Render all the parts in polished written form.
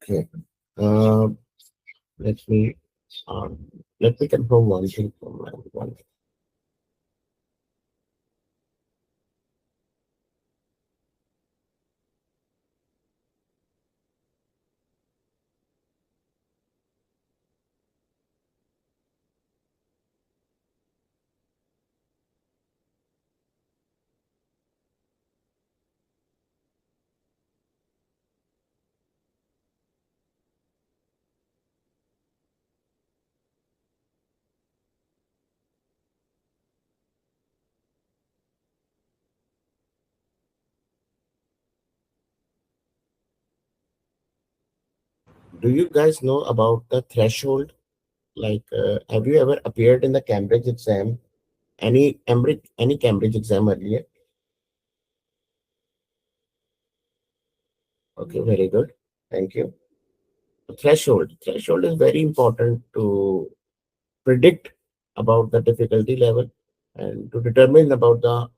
Okay. Uh, let me um, let me confirm one thing from my one. Do you guys know about the threshold? Like, have you ever appeared in the Cambridge exam? Any Cambridge exam earlier? Okay, very good. Thank you. Threshold is very important to predict about the difficulty level and to determine about the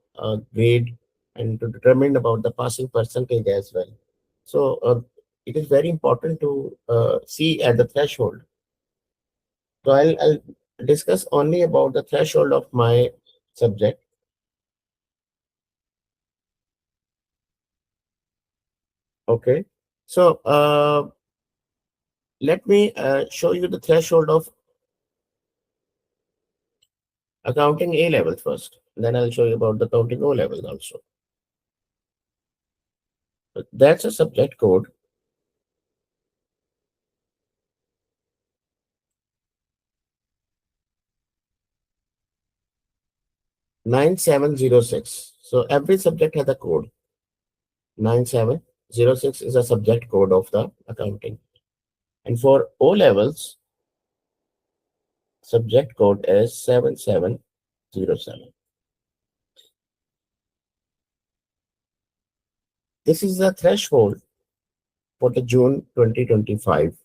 grade and to determine about the passing percentage as well. So it is very important to see at the threshold. So I'll discuss only about the threshold of my subject. Okay. So let me show you the threshold of accounting A level first. Then I'll show you about the accounting O level also. So that's a subject code 9706. So every subject has a code. 9706 is a subject code of the accounting. And for O levels, subject code is 7707. This is the threshold for the June 2025.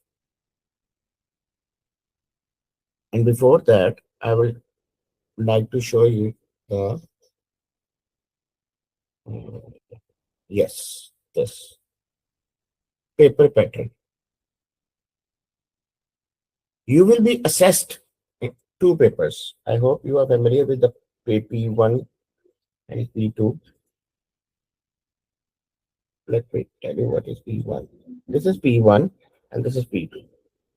And before that, I will like to show you the yes, this paper pattern. You will be assessed in two papers. I hope you are familiar with the P1 and P2. Let me tell you what is P1. This is P1 and this is P2.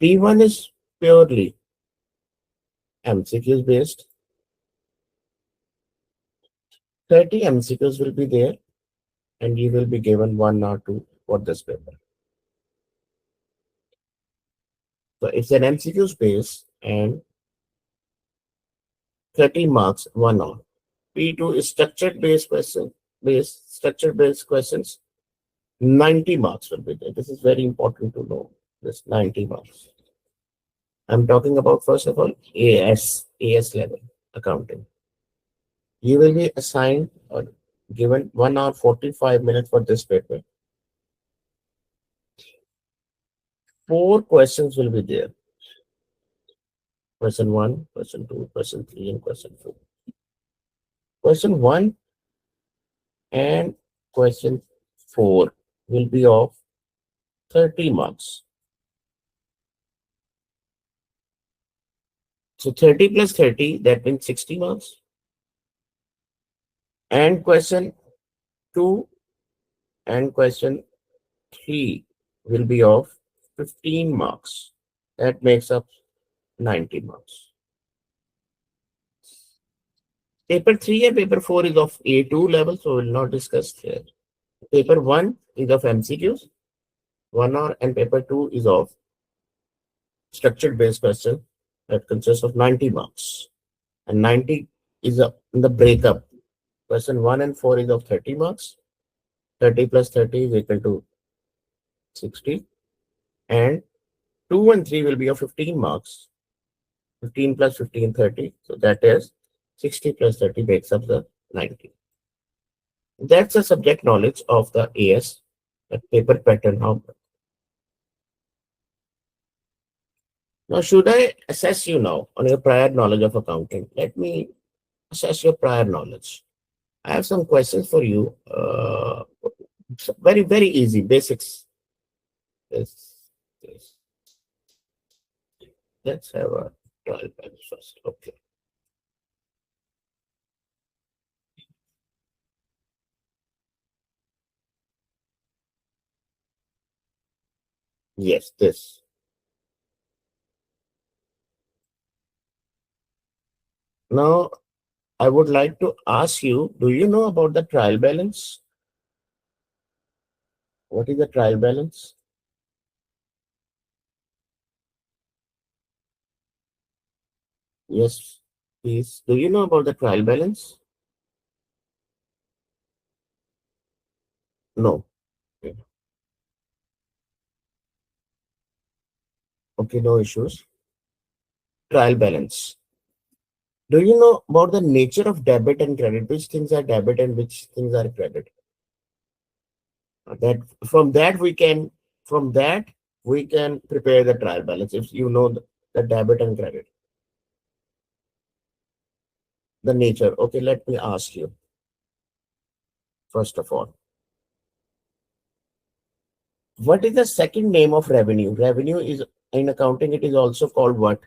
P1 is purely MCQs based. 30 MCQs will be there and you will be given 1 or 2 for this paper. So it's an MCQ space and 30 marks, 1 hour. P2 is structured based questions. 90 marks will be there. This is very important to know. This 90 marks. I'm talking about first of all AS level accounting. You will be assigned or given 1 hour 45 minutes for this paper. 4 questions will be there. Question 1, question 2, question 3, and question 4. Question 1 and question 4 will be of 30 marks. So 30 plus 30, that means 60 marks. And question 2 and question 3 will be of 15 marks. That makes up 90 marks. Paper 3 and paper 4 is of A2 level, so we'll not discuss here. Paper 1 is of MCQs, 1 hour, and paper 2 is of structured based question that consists of 90 marks. And 90 is in the breakup. Question 1 and 4 is of 30 marks. 30 plus 30 is equal to 60. And 2 and 3 will be of 15 marks. 15 plus 15, 30. So that is 60 plus 30 makes up the 90. That's the subject knowledge of the AS, the paper pattern. Now, should I assess you now on your prior knowledge of accounting? Let me assess your prior knowledge. I have some questions for you. Very, very easy basics. Yes. Let's have a trial balance first. Okay. Yes, this. Now, I would like to ask you, do you know about the trial balance? What is the trial balance? Yes, please. Do you know about the trial balance? No. Okay, okay, no issues. Trial balance. Do you know about the nature of debit and credit? Which things are debit and which things are credit? That from that we can from that we can prepare the trial balance if you know the debit and credit. The nature. Okay, let me ask you first of all. What is the second name of revenue? Revenue is in accounting, it is also called what?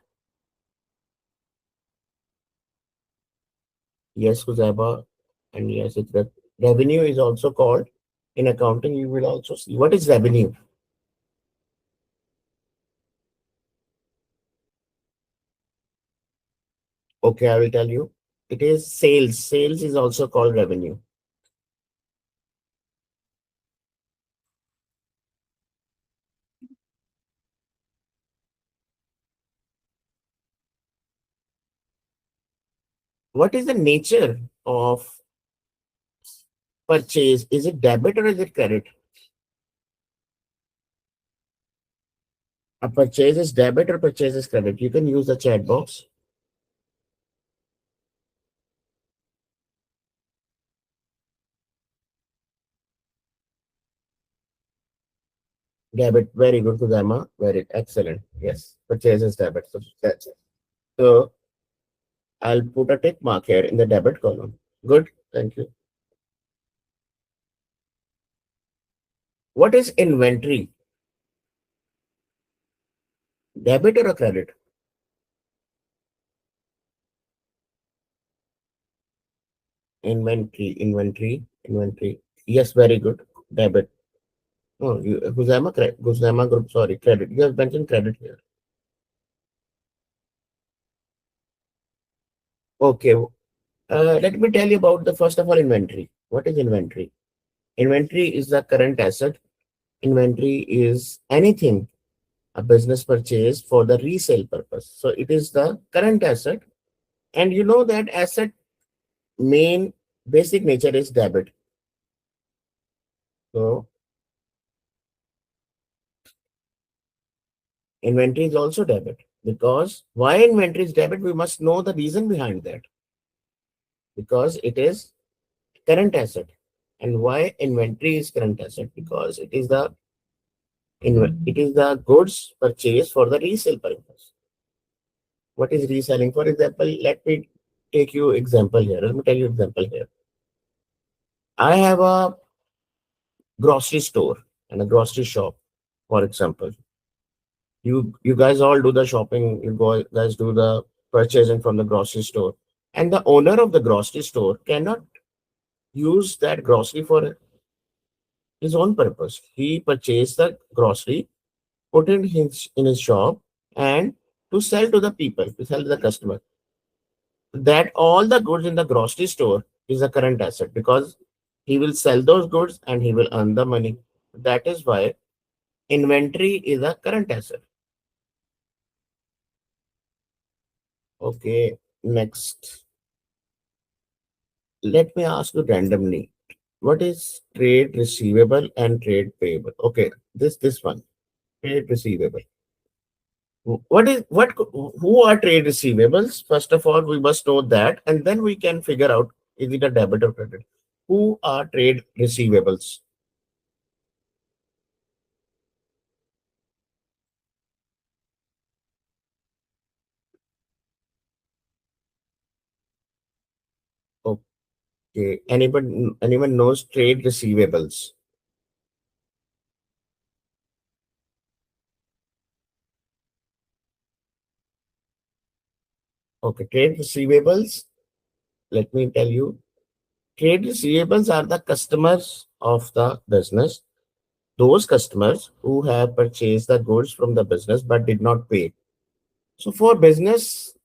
Yes, Huzaiba, and yes, revenue is also called in accounting. You will also see what is revenue. Okay, I will tell you. It is sales. Sales is also called revenue. What is the nature of purchase? Is it debit or is it credit? A purchase is debit or purchase is credit. You can use the chat box. Debit, very good, Kuzama. Very excellent. Yes, purchase is debit. So that's it. So I'll put a tick mark here in the debit column. Good, thank you. What is inventory? Debit or a credit? Inventory. Yes, very good. Debit. Oh, Kuzama Group, sorry, credit. You have mentioned credit here. Okay. Let me tell you about the first of all inventory. What is inventory? Inventory is the current asset. Inventory is anything a business purchase for the resale purpose. So it is the current asset. And you know that asset main basic nature is debit. So inventory is also debit. Because why inventory is debit, we must know the reason behind that. Because it is current asset. And why inventory is current asset? Because it is the goods purchased for the resale purpose. What is reselling? For example, let me take you example here. Let me tell you example here. I have a grocery store and a grocery shop, for example. You guys all do the shopping, guys do the purchasing from the grocery store. And the owner of the grocery store cannot use that grocery for his own purpose. He purchased the grocery, put it in his shop, and to sell to the people, to sell to the customer. That all the goods in the grocery store is a current asset because he will sell those goods and he will earn the money. That is why inventory is a current asset. Okay, next. Let me ask you randomly. What is trade receivable and trade payable? Okay, this one. Trade receivable. Who are trade receivables? First of all, we must know that, and then we can figure out is it a debit or credit. Who are trade receivables? Okay. Anyone knows trade receivables? Okay, trade receivables. Let me tell you, trade receivables are the customers of the business. Those customers who have purchased the goods from the business but did not pay. So for business,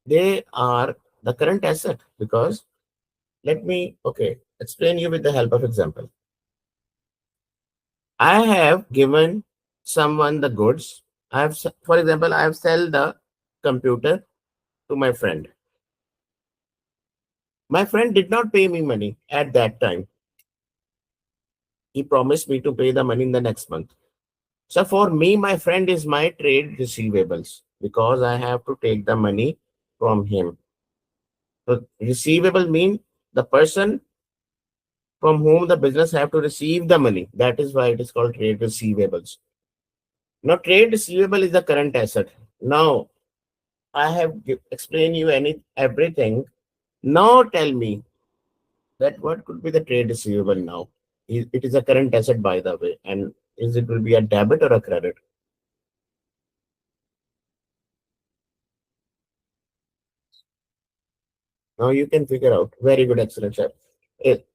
they are the current asset because let me explain you with the help of example. I have given someone the goods. For example, I have sell the computer to my friend. My friend did not pay me money at that time. He promised me to pay the money in the next month. So for me, my friend is my trade receivables because I have to take the money from him. So receivable mean the person from whom the business have to receive the money. That is why it is called trade receivables. Now trade receivable is the current asset. Now I have explained you everything. Now tell me that what could be the trade receivable now? It is a current asset, by the way, and is it will be a debit or a credit? Now you can figure out. Very good, excellent, chef.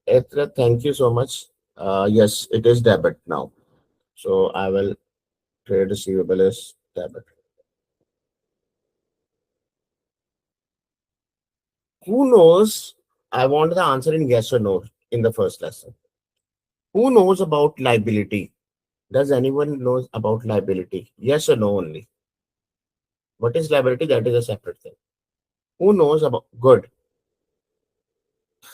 Etra, thank you so much. Yes, it is debit now. So I will trade receivable is debit. Who knows? I want the answer in yes or no in the first lesson. Who knows about liability? Does anyone knows about liability? Yes or no only. What is liability? That is a separate thing. Who knows about good?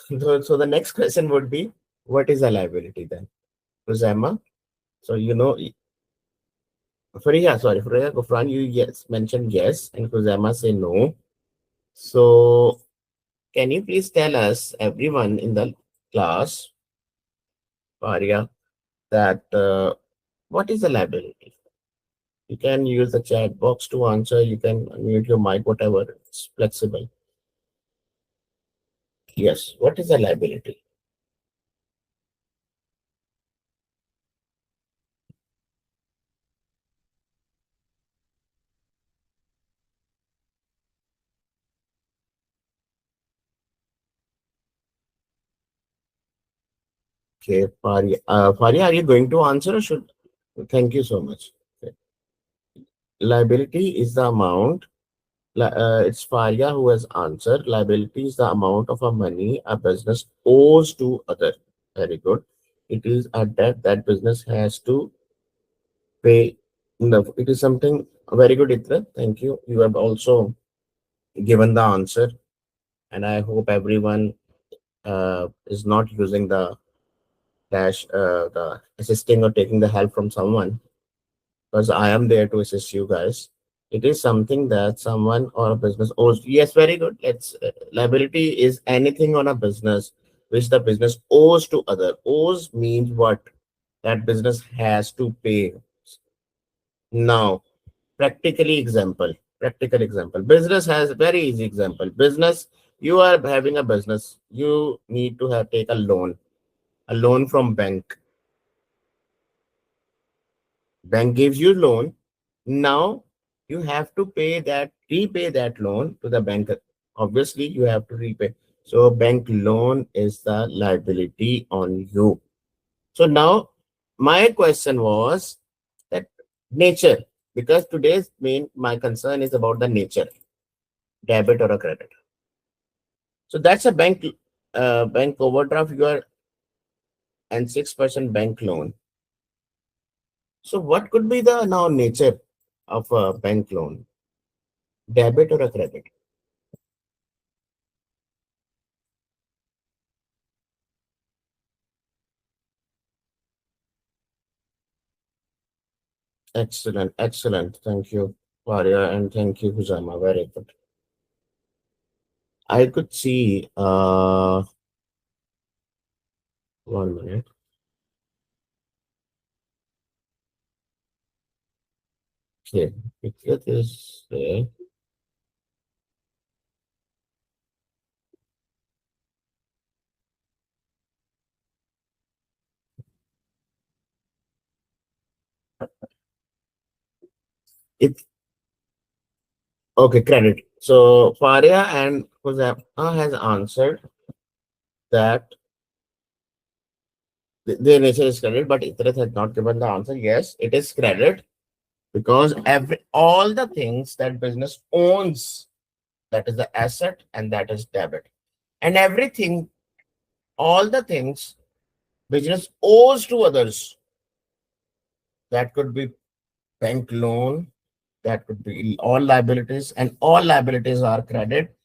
So the next question would be, what is a liability then? Rosama? So you know, Freya Gufran, you yes mentioned yes, and Rosama say no. So can you please tell us, everyone in the class, Faria, that what is a liability? You can use the chat box to answer. You can mute your mic, whatever. It's flexible. Yes. What is a liability? Okay, Faria. Faria, are you going to answer or should? Thank you so much. Okay. Liability is the amount. It's Faria who has answered. Liability is the amount of a money a business owes to other. Very good. It is a debt that business has to pay. No, it is something very good, Itra. Thank you. You have also given the answer, and I hope everyone is not using the assisting or taking the help from someone, because I am there to assist you guys. It is something that someone or a business owes. Yes, very good. Let's liability is anything on a business which the business owes to other. Owes means what? That business has to pay. Now, practical example. Business has very easy example. Business, you are having a business. You need to have take a loan from bank. Bank gives you loan. Now you have to repay that loan to the bank. Obviously, you have to repay. So bank loan is the liability on you. So now my question was that nature, because today's main my concern is about the nature, debit or a credit. So that's a bank overdraft. You are and 6% bank loan. So what could be the now nature of a bank loan? Debit or a credit? Excellent, excellent. Thank you, Varia, and thank you, Huzama. Very good. I could see 1 minute. Okay, it is it okay, credit. So Faria and Huzaifa has answered that their nature is credit, but Itrat has not given the answer. Yes, it is credit because all the things that business owns, that is the asset and that is debit. And everything, all the things business owes to others, that could be bank loan, that could be all liabilities, and all liabilities are credit.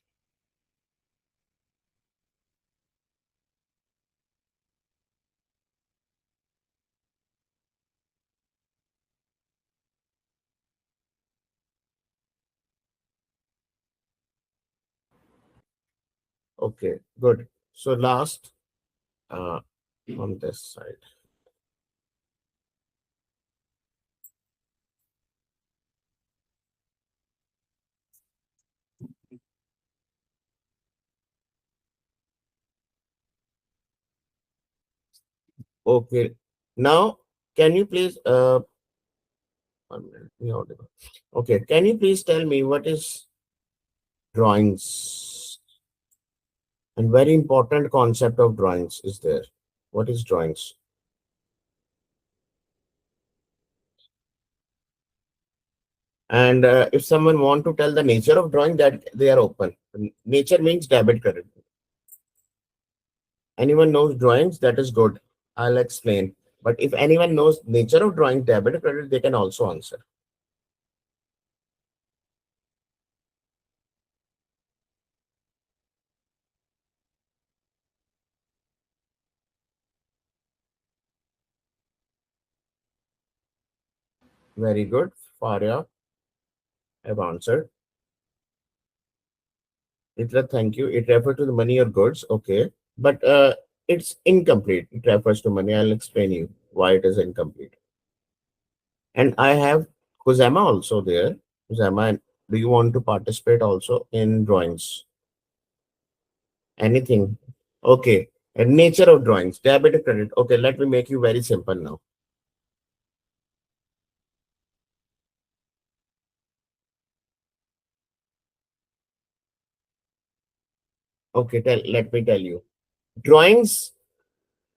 Okay, good. So last uh, on this side. Okay. Now, can you please 1 minute, me audible. Okay, can you please tell me what is drawings? And very important concept of drawings is there. What is drawings? And if someone want to tell the nature of drawing, that they are open. Nature means debit credit. Anyone knows drawings, that is good. I'll explain. But if anyone knows nature of drawing, debit credit, they can also answer. Very good. Faria, I've answered. Thank you. It refers to the money or goods. Okay. But it's incomplete. It refers to money. I'll explain you why it is incomplete. And I have Kuzama also there. Kuzama, do you want to participate also in drawings? Anything? Okay. And nature of drawings, debit or credit. Okay, let me make you very simple now. Okay, let me tell you. Drawings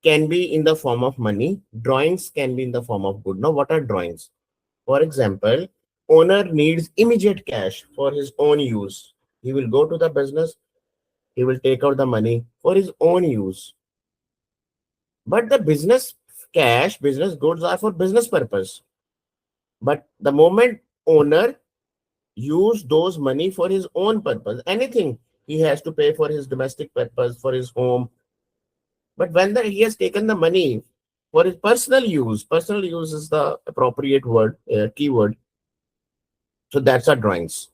can be in the form of money. Drawings can be in the form of good. Now, what are drawings? For example, owner needs immediate cash for his own use. He will go to the business, he will take out the money for his own use. But the business cash, business goods are for business purpose. But the moment owner use those money for his own purpose, anything he has to pay for his domestic purpose, for his home. But when he has taken the money for his personal use is the appropriate word, keyword. So that's our drawings.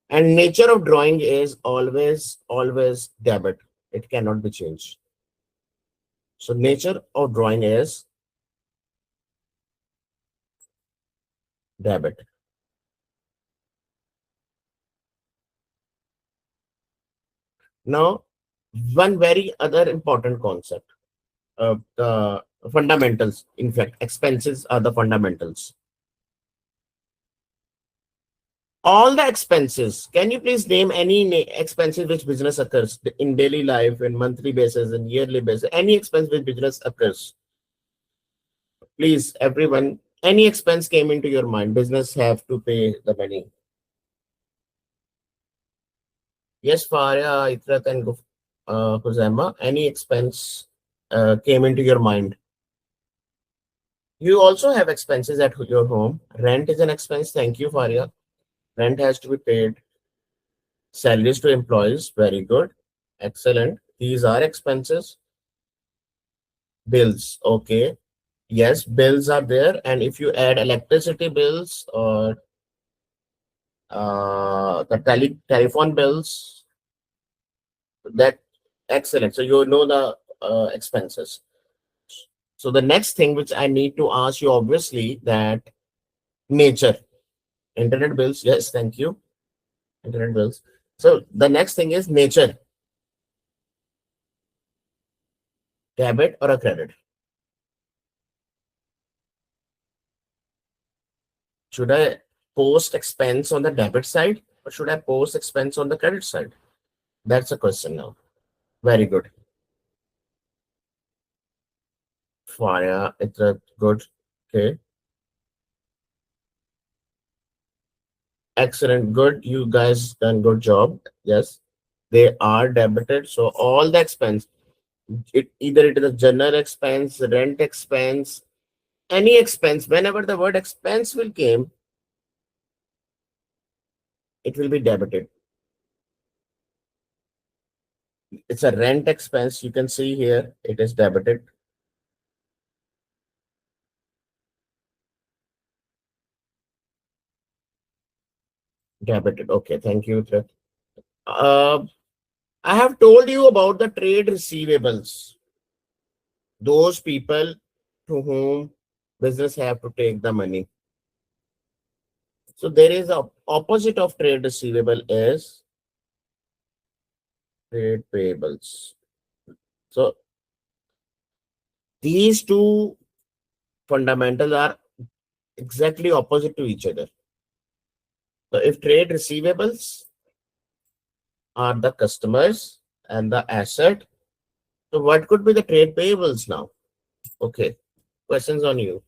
And nature of drawing is always debit. It cannot be changed. So nature of drawing is debit. Now, one very other important concept, the fundamentals. In fact, expenses are the fundamentals. All the expenses. Can you please name any expenses which business occurs in daily life, in monthly basis, in yearly basis? Any expense which business occurs. Please, everyone, any expense came into your mind, business have to pay the money. Yes, Faria, Itrat, and Kuzema, any expense came into your mind? You also have expenses at your home. Rent is an expense. Thank you, Faria. Rent has to be paid. Salaries to employees. Very good. Excellent. These are expenses. Bills. Okay. Yes, bills are there. And if you add electricity bills or the telephone bills, that excellent. So you know the expenses. So the next thing which I need to ask you, obviously, that nature, internet bills. Yes, thank you. Internet bills. So the next thing is nature, debit or a credit. Should I post expense on the debit side? or should I post expense on the credit side? That's a question now. Very good. Fire, it's a good. Okay. Excellent. Good. You guys done good job. Yes. They are debited. So all the expense, either it is a general expense, rent expense, any expense, whenever the word expense will came, it will be debited. It's a rent expense. You can see here, it is debited. Debited. Okay. Thank you. Uh, I have told you about the trade receivables. Those people to whom business have to take the money. So there is a opposite of trade receivable is trade payables. So these two fundamentals are exactly opposite to each other. So if trade receivables are the customers and the asset, so what could be the trade payables now? Okay, questions on you.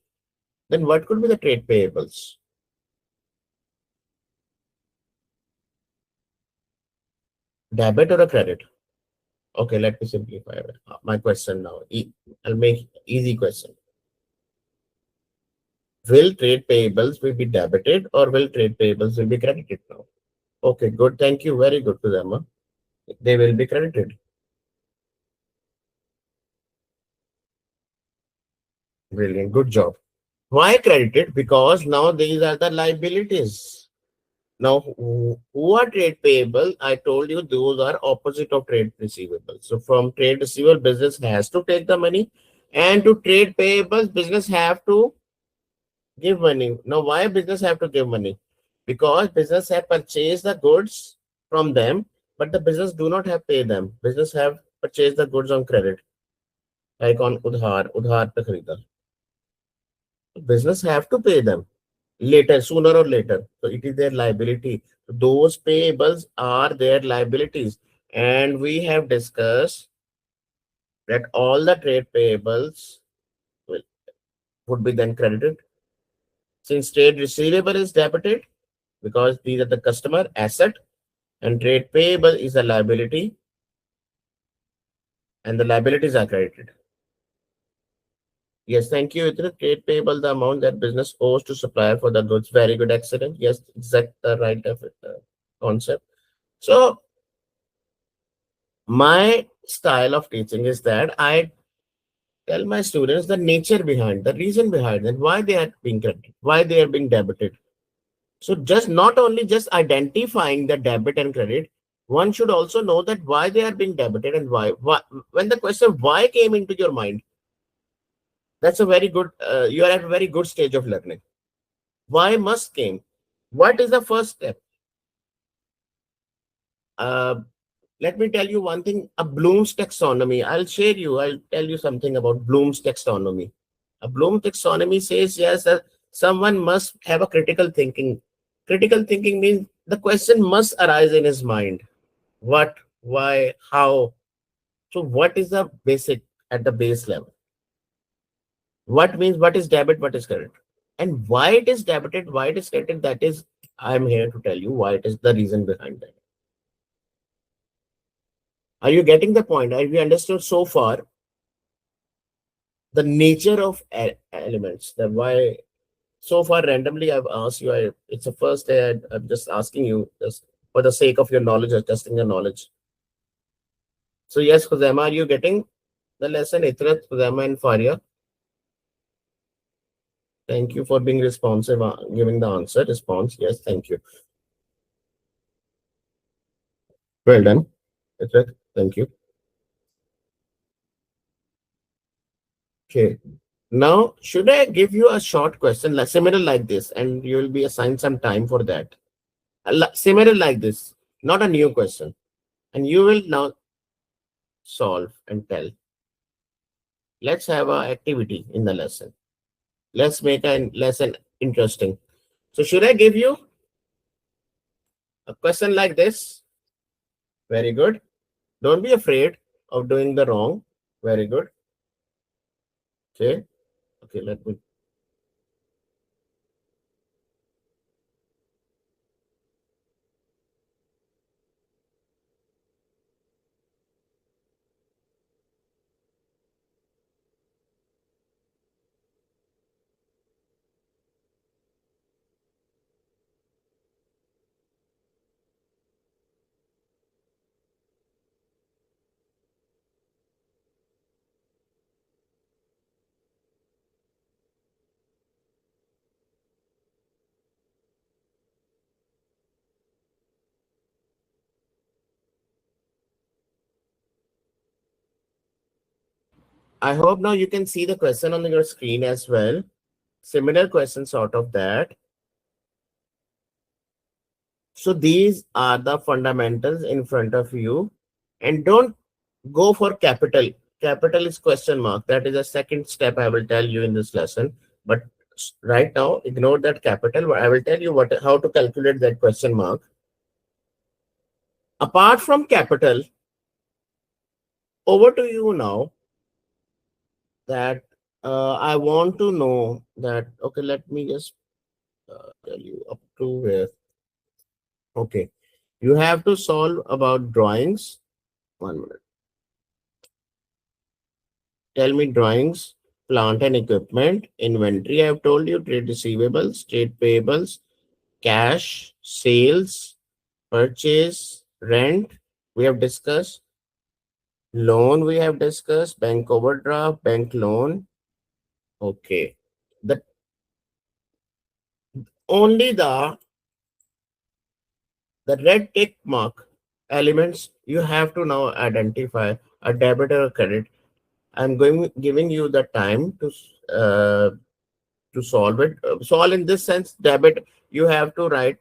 Then what could be the trade payables? Debit or a credit? Okay, let me simplify my question now. I'll make easy question. Will trade payables will be debited or will trade payables will be credited now? Okay, good. Thank you. Very good to them. They will be credited. Brilliant. Good job. Why credited? Because now these are the liabilities. Now, who are trade payable? I told you those are opposite of trade receivable. So from trade receivable, business has to take the money, and to trade payables, business have to give money. Now, why business have to give money? Because business have purchased the goods from them, but the business do not have pay them. Business have purchased the goods on credit, like on udhar pe kharida. Business have to pay them later, sooner or later. So it is their liability. Those payables are their liabilities. And we have discussed that all the trade payables will, would be then credited. Since trade receivable is debited, because these are the customer asset, and trade payable is a liability, and the liabilities are credited. Yes, thank you. It is trade payable, the amount that business owes to supplier for the goods. Very good, excellent. Yes, exact the right concept. So my style of teaching is that I tell my students the nature behind, the reason behind, and why they are being credited, why they are being debited. So just not only just identifying the debit and credit, one should also know that why they are being debited and why. When the question why came into your mind, that's a very good. You are at a very good stage of learning. Why must came? What is the first step? Uh, Let me tell you one thing. A Bloom's taxonomy. I'll tell you something about Bloom's taxonomy. A Bloom taxonomy says yes, that someone must have a critical thinking. Critical thinking means the question must arise in his mind. What, why, how? So what is the basic at the base level? What means what is debit, what is credit? And why it is debited, why it is credited, that is I'm here to tell you why it is the reason behind that. Are you getting the point? Have you understood so far the nature of elements? The why so far randomly I've asked you. It's the first day I'm just asking you just for the sake of your knowledge or testing your knowledge. So yes, Khuzaima, are you getting the lesson? Itrat, Khuzaima, and Faria. Thank you for being responsive, giving the answer response. Yes, thank you. Well done, Itrat. Thank you. Okay. Now, should I give you a short question, similar like this, and you will be assigned some time for that? Similar like this, not a new question, and you will now solve and tell. Let's have an activity in the lesson. Let's make a lesson interesting. So, should I give you A question like this. Very good. Don't be afraid of doing the wrong. Very good. Okay. Okay, let me. I hope now you can see the question on your screen as well. Similar question sort of that. So these are the fundamentals in front of you. And don't go for capital. Capital is question mark. That is a second step I will tell you in this lesson. But right now, ignore that capital. I will tell you how to calculate that question mark. Apart from capital, over to you now that I want to know that, okay, let me just tell you up to where. Okay, you have to solve about drawings. 1 minute. Tell me drawings, plant and equipment, inventory. I have told you trade receivables, trade payables, cash, sales, purchase, rent. We have discussed loan. We have discussed bank overdraft, bank loan. Okay, the only the red tick mark elements you have to now identify a debit or a credit. I'm going giving you the time to solve it. Solve in this sense, debit you have to write,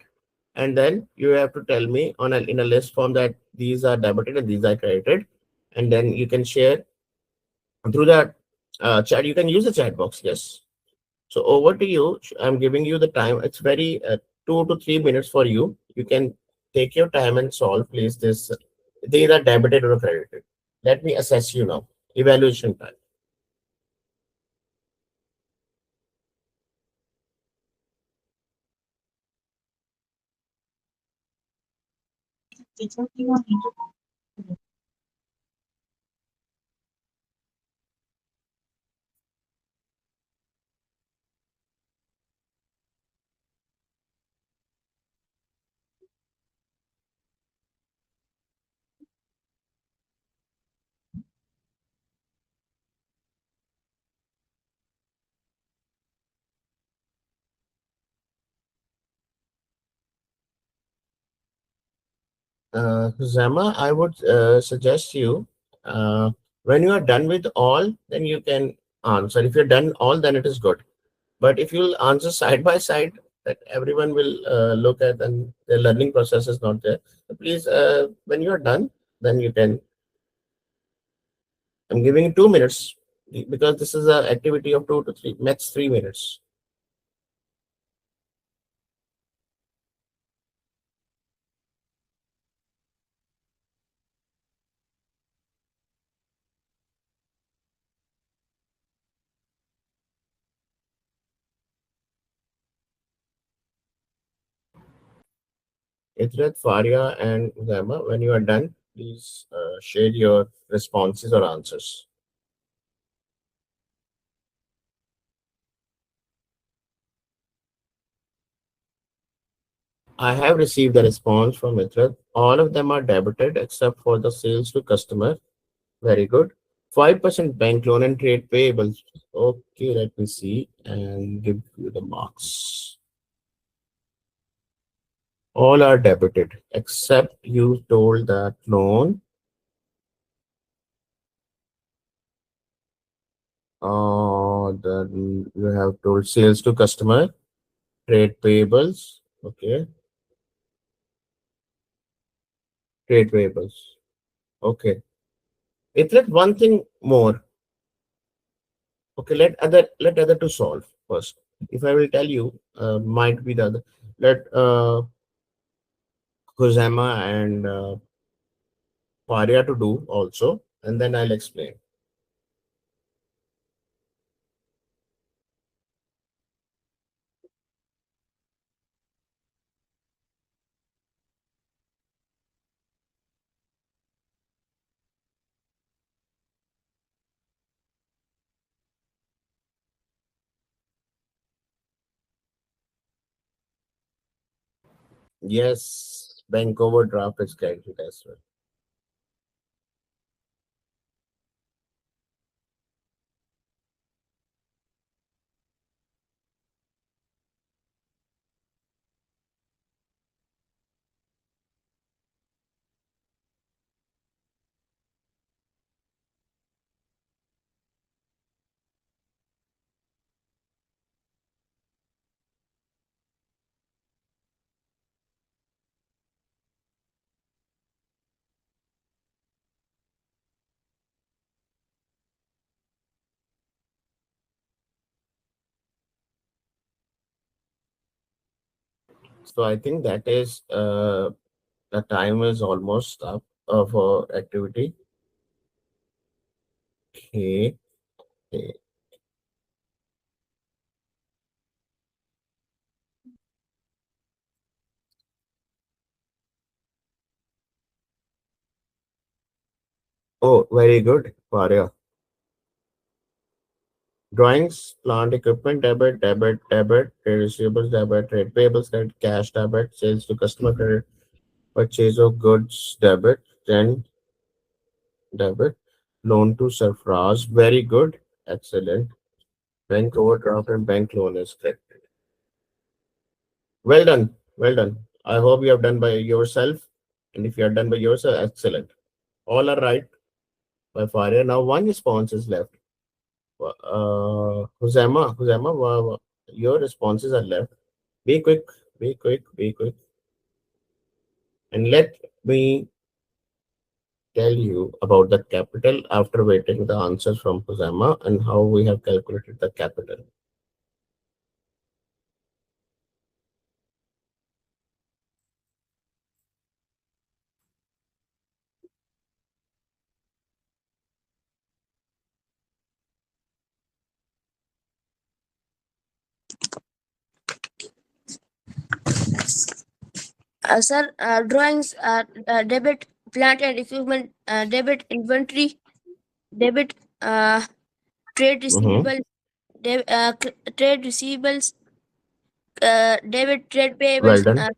and then you have to tell me on in a list form that these are debited and these are credited, and then you can share through the chat. You can use the chat box. Yes. So over to you. I'm giving you the time. It's very 2 to 3 minutes for you. You can take your time and solve, please. This they either debited or credited. Let me assess you now. Evaluation time. Zama, I would suggest you when you are done with all, then you can answer. If you're done all, then it is good. But if you'll answer side by side, that everyone will look at and the learning process is not there. So please, when you are done, then you can. I'm giving you 2 minutes because this is an activity of 2 to 3, max 3 minutes. Idrat, Faria, and Zama, when you are done, please share your responses or answers. I have received a response from Mitra. All of them are debited except for the sales to customer. Very good. 5% bank loan and trade payables. Okay, let me see and give you the marks. All are debited except you told that loan. Then you have told sales to customer, trade payables. Okay, trade payables. Okay. It's like one thing more. Okay, let other to solve first. If I will tell you, might be the other. Let Huzama and Faria to do also, and then I'll explain. Yes, bank overdraft is credited as well. So I think that is the time is almost up for activity. Okay. Okay. Oh, very good, Faria. Drawings, plant equipment, debit, trade receivables, debit, trade payables, credit, cash, debit, sales to customer, credit, purchase of goods, debit, then debit, loan to Sarfraz, very good, excellent. Bank overdraft and bank loan is correct. Well done, well done. I hope you have done by yourself, and if you are done by yourself, excellent. All are right by Faria. Now one response is left. Huzama, your responses are left. Be quick, be quick, be quick. And let me tell you about the capital after waiting the answers from Huzama and how we have calculated the capital. Sir, drawings, debit plant and equipment, debit inventory, debit trade Mm-hmm. receivables, trade receivables, debit trade Well payables, done.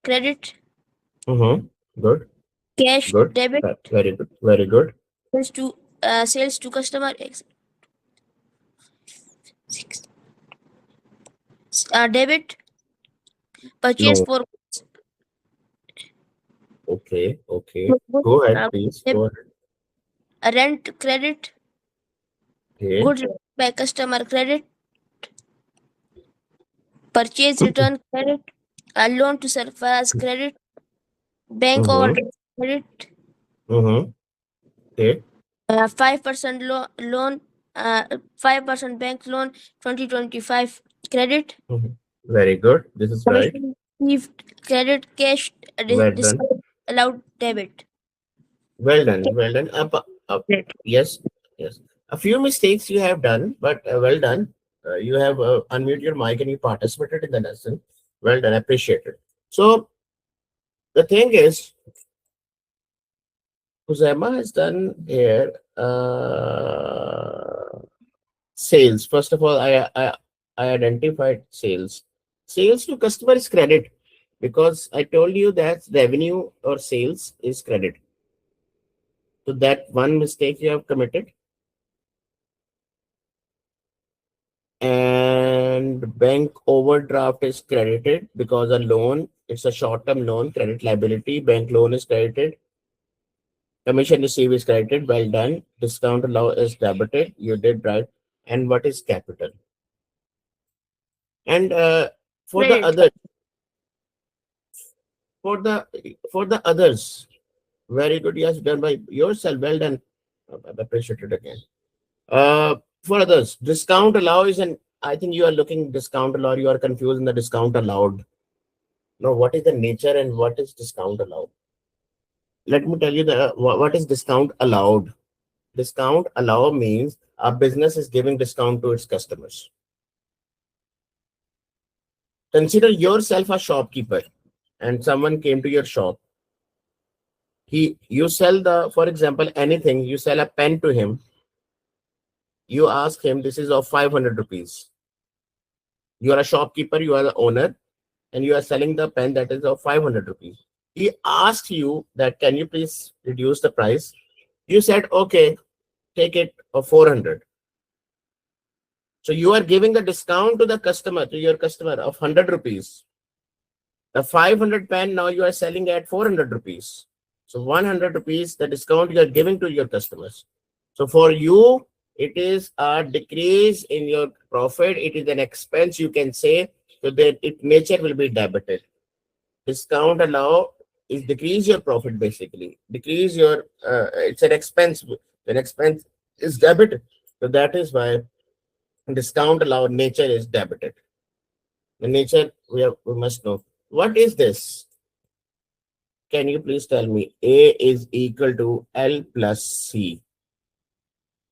credit Mm-hmm. Good, cash, good. debit Very good, very good. sales to customer, debit purchase No, for okay, okay. goods, Go ahead, please. debit, Go ahead. rent credit, Okay. goods by customer credit, purchase return credit, a loan to surface credit, bank Mm-hmm. overdraft credit, Mm-hmm. Okay. 5% loan, 5% bank loan, 2025 credit, Mm-hmm. Very good. This is right. commission received credit, cash, Well done. discount allowed debit. Well done. Well done. Credit. Yes. Yes. A few mistakes you have done, but well done. You have unmuted your mic and you participated in the lesson. Well done. Appreciate it. So the thing is, Kusema has done here sales. First of all, I identified sales. Sales to customer is credit because I told you that revenue or sales is credit. So that one mistake you have committed. And bank overdraft is credited because a loan, it's a short-term loan, credit liability. Bank loan is credited. Commission received is credited. Well done. Discount allow is debited. You did right. And what is capital? And for the Credit. other, for the for the others, very good. Yes, done by yourself. Well done. I appreciate it again. For others, discount allow is an. I think you are looking discount allow. You are confused in the discount allowed. Now, what is the nature and what is discount allowed? Let me tell you what is discount allowed. Discount allowed means a business is giving discount to its customers. Consider yourself a shopkeeper and someone came to your shop. You sell for example, anything, you sell a pen to him. You ask him, this is of 500 rupees. You are a shopkeeper, you are the owner, and you are selling the pen that is of 500 rupees. He asked you that, can you please reduce the price? You said, okay, take it of 400. So you are giving the discount to the customer, to your customer of 100 rupees. The 500 pen now you are selling at 400 rupees. So 100 rupees, the discount you are giving to your customers. So for you, it is a decrease in your profit. It is an expense, you can say, so that it nature will be debited. Discount allow is decrease your profit, basically. Decrease your, it's an expense. An expense is debited. So that is why discount allowed nature is debited. The nature we must know. What is this? Can you please tell me? A is equal to L plus C.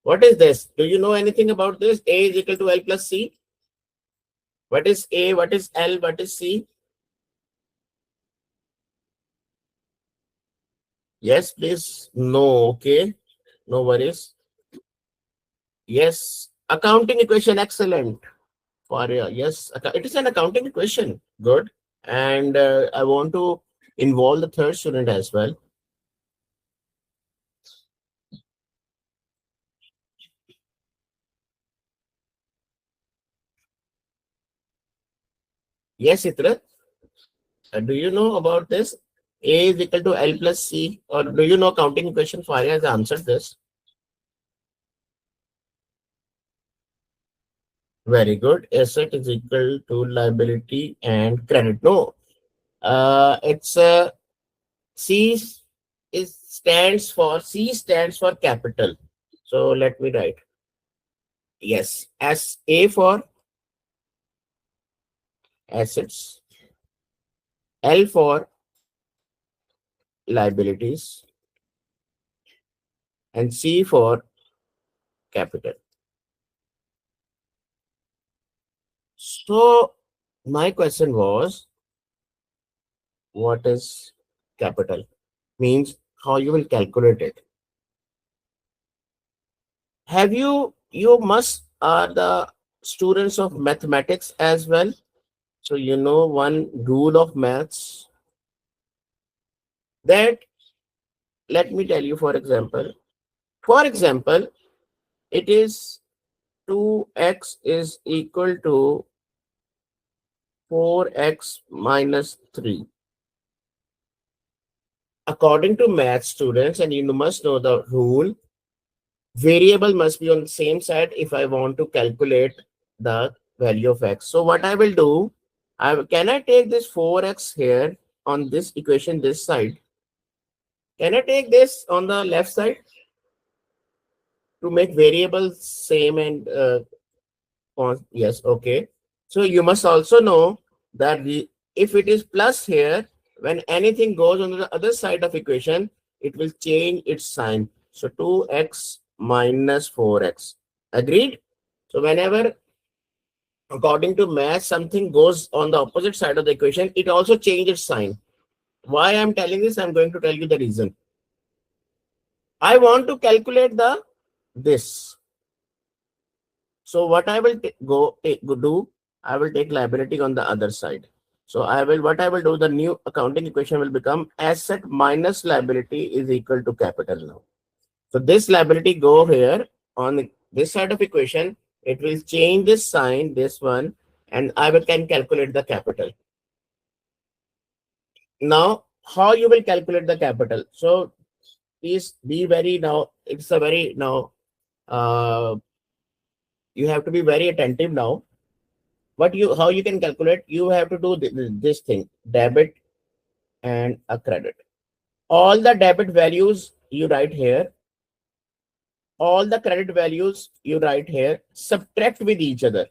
What is this? Do you know anything about this? A is equal to L plus C. What is A? What is L? What is C? Yes, please. No. Okay. No worries. Yes. Accounting equation. Excellent. For yes, it is an accounting equation. Good. And I want to involve the third student as well. Yes, Itra. Do you know about this? A is equal to L plus C. Or do you know counting equation? Faria has answered this. Very good. Asset is equal to liability and credit. No, it's C C stands for capital. So let me write. Yes, as A for assets, L for liabilities, and C for capital. So my question was, what is capital? Means how you will calculate it. Have you must are the students of mathematics as well? So you know one rule of maths that, let me tell you, for example, it is 2x is equal to 4x minus 3. According to math students, and you must know the rule, variable must be on the same side if I want to calculate the value of x. So what I will do, can I take this 4x here on this equation, this side? Can I take this on the left side to make variables same and yes, okay. So you must also know that if it is plus here, when anything goes on the other side of equation, it will change its sign. So 2x minus 4x. Agreed? So whenever, according to math, something goes on the opposite side of the equation, it also changes sign. Why I'm telling this? I'm going to tell you the reason. I want to calculate this. So what I will do, I will take liability on the other side. So what I will do, the new accounting equation will become asset minus liability is equal to capital now. So this liability go here on this side of equation, it will change this sign, this one, and can calculate the capital. Now, how you will calculate the capital? So please be very now, it's a very now, you have to be very attentive now. How you can calculate, you have to do this thing, debit and a credit. All the debit values you write here, all the credit values you write here, subtract with each other.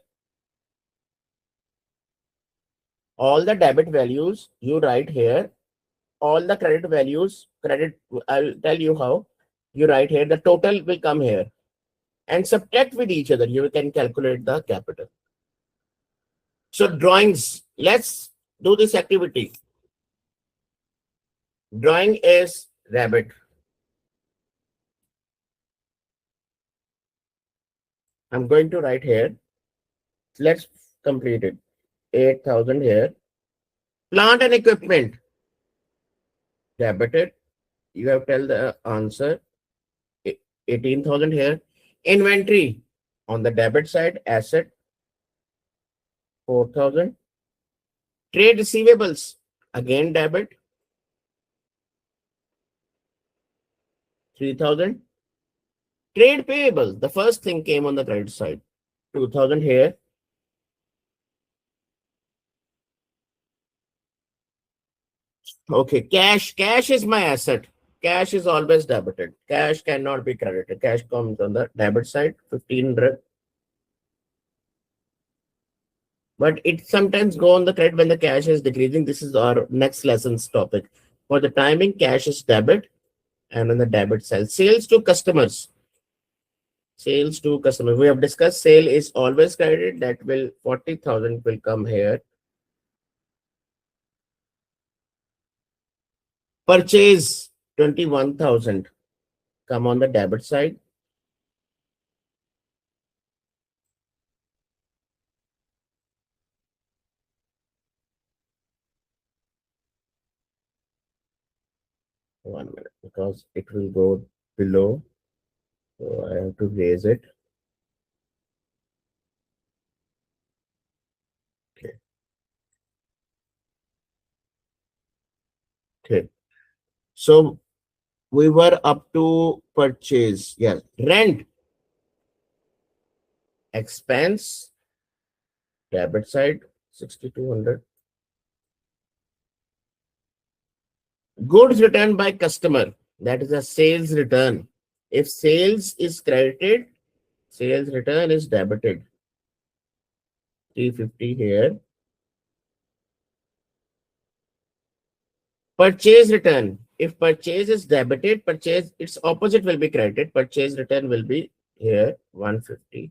All the debit values you write here, all the credit values, I'll tell you how. You write here, the total will come here and subtract with each other. You can calculate the capital. So drawings, let's do this activity. Drawing is rabbit. I'm going to write here. Let's complete it. 8,000 here. Plant and equipment, debited. You have tell the answer. 18,000 here. Inventory on the debit side, asset 4,000. Trade receivables, again debit 3,000. Trade payables, the first thing came on the credit side, 2,000 here. Okay, cash is my asset. Cash is always debited. Cash cannot be credited. Cash comes on the debit side, 1,500. But it sometimes go on the credit when the cash is decreasing. This is our next lesson's topic. For the timing, cash is debit and on the debit side. Sales to customers. Sales to customers. We have discussed sale is always credited. That will 40,000 will come here. Purchase 21,000 come on the debit side. One minute, because it will go below. So I have to raise it. Okay. Okay. So we were up to purchase. Yes. Rent. Expense. Debit side 6,200. Goods returned by customer. That is a sales return. If sales is credited, sales return is debited. 350 here. Purchase return. If purchase is debited, purchase its opposite will be credited. Purchase return will be here 150.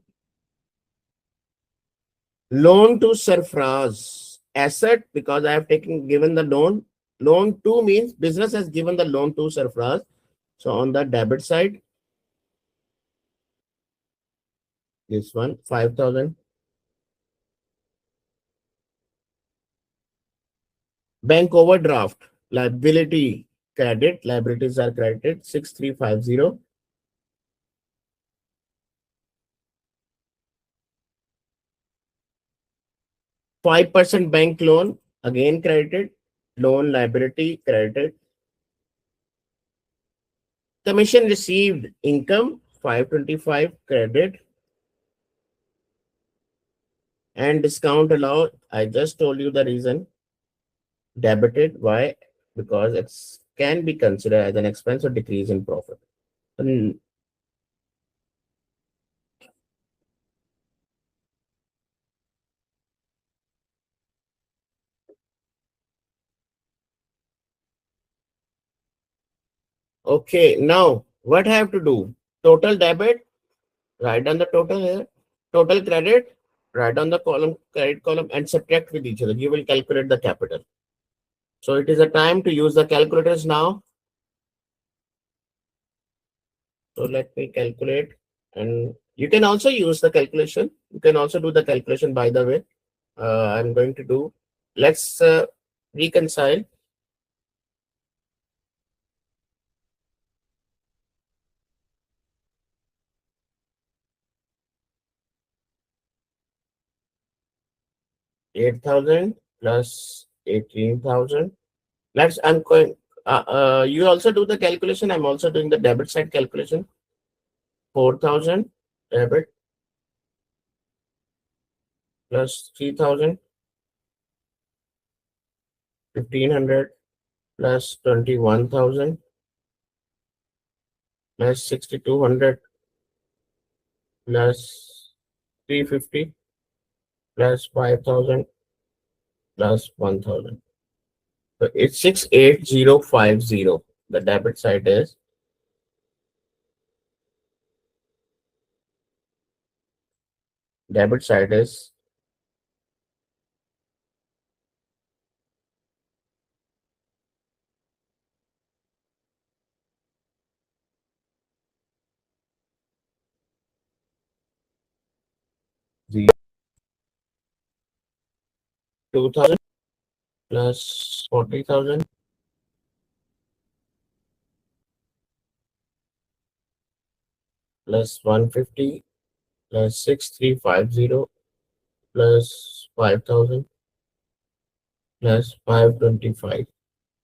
Loan to Sarfraz. Asset, because I have given the loan. Loan to means business has given the loan to Sarfraz. So on the debit side, this one 5,000. Bank overdraft, liability credit, liabilities are credited 6,350. %5 bank loan, again credited, loan liability credited. Commission received income 525 credit. And discount allowed, I just told you the reason, debited. Why? Because it can be considered as an expense or decrease in profit. Okay, now what I have to do? Total debit, write down the total here. Total credit, write down the column, credit column, and subtract with each other. You will calculate the capital. So it is a time to use the calculators now. So let me calculate, and you can also use the calculation. You can also do the calculation, by the way. I'm going to do. Let's reconcile. $8,000 plus 18,000. I'm going. You also do the calculation. I'm also doing the debit side calculation. 4,000 debit plus 3,000. 1,500 plus 21,000 plus 6,200 plus 350 plus 5,000 plus 1000. So it's 68050. The debit side is 2000 plus 40,000 plus 150 plus 6350 plus 5,000 plus 525.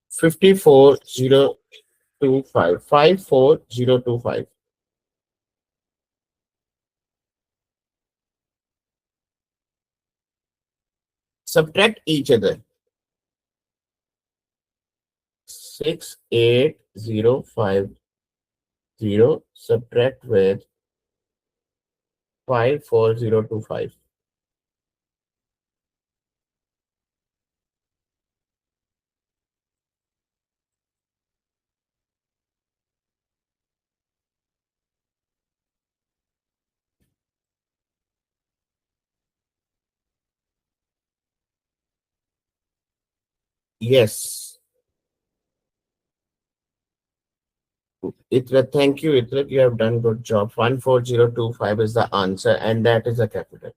54025. 54025. Subtract each other. 68050 subtract with 54025. Yes. Itra, thank you, Itra. You have done good job. 14025 is the answer, and that is a capital.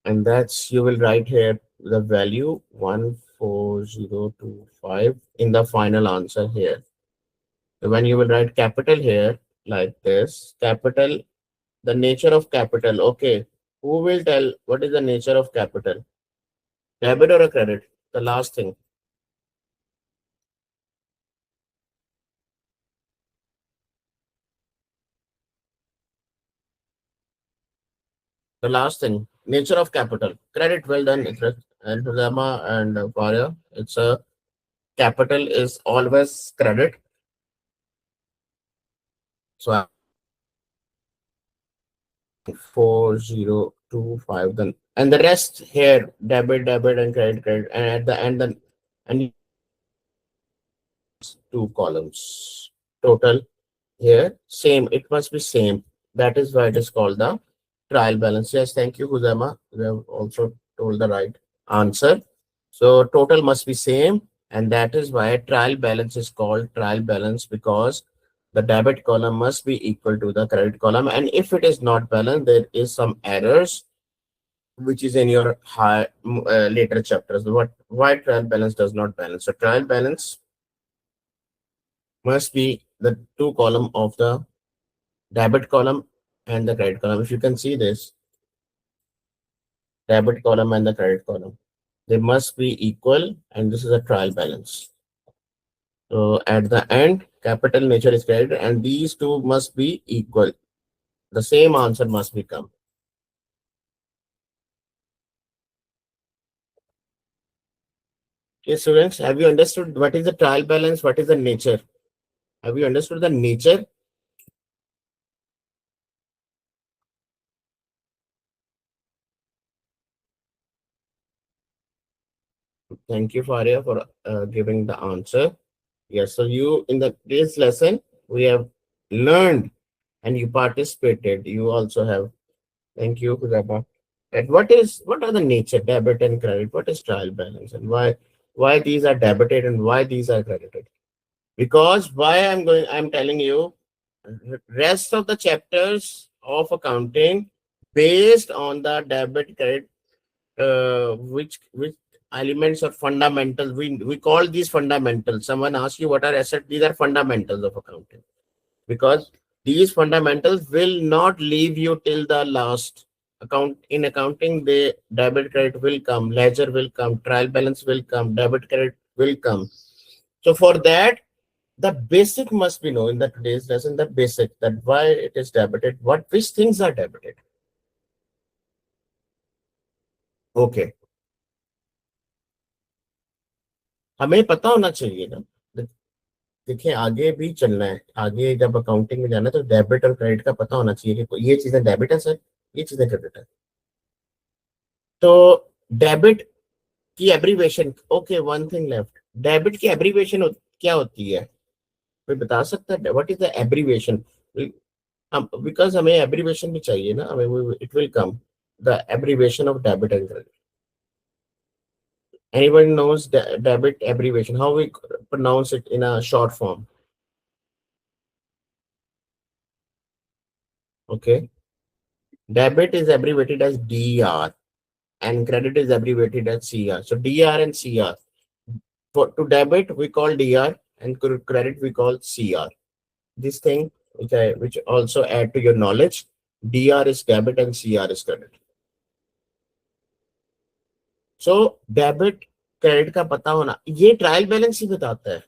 And that's, you will write here the value 14025 in the final answer here. So when you will write capital here, like this, capital, the nature of capital. Okay. Who will tell what is the nature of capital? Debit or a credit? The last thing. The last thing. Nature of capital. Credit. Well done, Ikrat and Huzama and Varya. It's a capital is always credit. So 4025 then, and the rest here debit and credit, and at the end then, and two columns total here same, it must be same. That is why it is called the trial balance. Yes, thank you, Huzama. You have also told the right answer. So total must be same, and that is why trial balance is called trial balance, because the debit column must be equal to the credit column, and if it is not balanced, there is some errors which is in your later chapters. What, why trial balance does not balance? So trial balance must be the two column of the debit column and the credit column. If you can see this, debit column and the credit column, they must be equal, and this is a trial balance. So at the end, capital nature is credit, and these two must be equal. The same answer must become. Okay, students, have you understood what is the trial balance? What is the nature? Have you understood the nature? Thank you, Faria, for giving the answer. Yes, so you in the today's lesson we have learned and you participated. You also have. Thank you, Huzaifa. And what are the nature debit and credit? What is trial balance, and why these are debited and why these are credited? Because why I'm telling you, rest of the chapters of accounting based on the debit credit, which elements are fundamental. We call these fundamentals. Someone asks you what are assets, these are fundamentals of accounting, because these fundamentals will not leave you till the last. In accounting, the debit credit will come, ledger will come, trial balance will come, debit credit will come. So for that, the basic must be known in the today's lesson, the basic, that why it is debited, which things are debited. Okay, हमें पता होना चाहिए ना. देखिए आगे भी चलना है, आगे जब अकाउंटिंग में जाना है तो डेबिट और क्रेडिट का पता होना चाहिए कि ये चीजें डेबिट है सर, ये चीजें क्रेडिट है. तो डेबिट की abbreviation, okay one thing left, debit की एब्रीवेशन क्या होती है, कोई बता सकता है what is the abbreviation? Because हमें एब्रीवेशन भी चाहिए ना, हमें it will come the abbreviation of debit and credit. Anyone knows debit abbreviation? How we pronounce it in a short form? Okay. Debit is abbreviated as DR and credit is abbreviated as CR. So DR and CR. To debit we call DR and credit we call CR. This thing which also add to your knowledge. DR is debit and CR is credit. So debit credit का पता होना, ये trial balance ही बताता है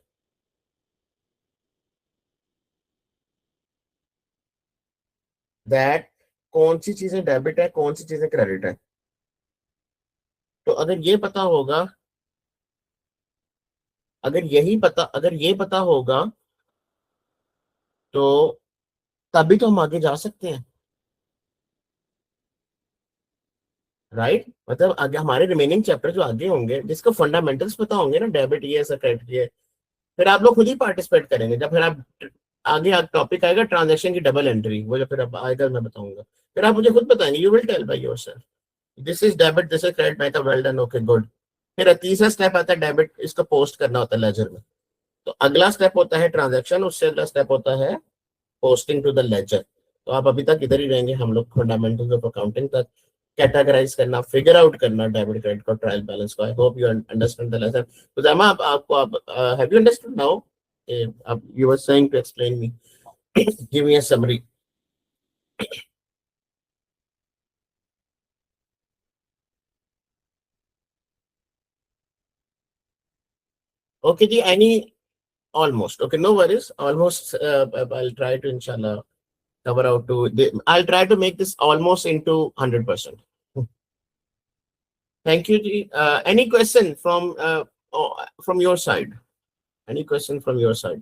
that कौन सी चीजें debit है कौन सी चीजें क्रेडिट है. तो अगर ये पता होगा, अगर ये पता होगा तो तभी तो हम आगे जा सकते हैं, राइट? मतलब आगे हमारे रिमेनिंग चैप्टर जो आगे होंगे जिसको फंडामेंटल्स पता होंगे ना, डेबिट ये ऐसा क्रेडिट ये, फिर आप लोग खुद ही पार्टिसिपेट करेंगे. जब फिर आप आगे टॉपिक आएगा ट्रांजैक्शन की डबल एंट्री, वो जो फिर अब आएगा मैं बताऊंगा, फिर आप मुझे खुद बताएंगे, you will tell by yourself this is debit this is credit. मैं तो वेल डन, ओके गुड. फिर तीसरा स्टेप आता है डेबिट, इसको पोस्ट करना होता है लेजर में. तो अगला स्टेप होता है ट्रांजैक्शन, उससे अगला स्टेप होता है पोस्टिंग टू द लेजर. तो आप अभी तक इधर ही रहेंगे, हम लोग फंडामेंटल्स ऑफ अकाउंटिंग तक कैटेगराइज करना, फिगर आउट करना डेबिट क्रेडिट का, ट्रायल बैलेंस को. I hope you understand the lesson. तो जामा आपको आप हैव यू अंडरस्टूड नाउ? आप you were saying to explain me, give me a summary. Okay ji, any almost okay, no worries, almost I'll try to inshallah cover out to I'll try to make this almost into 100%. Thank you ji. Any question from your side? Any question from your side?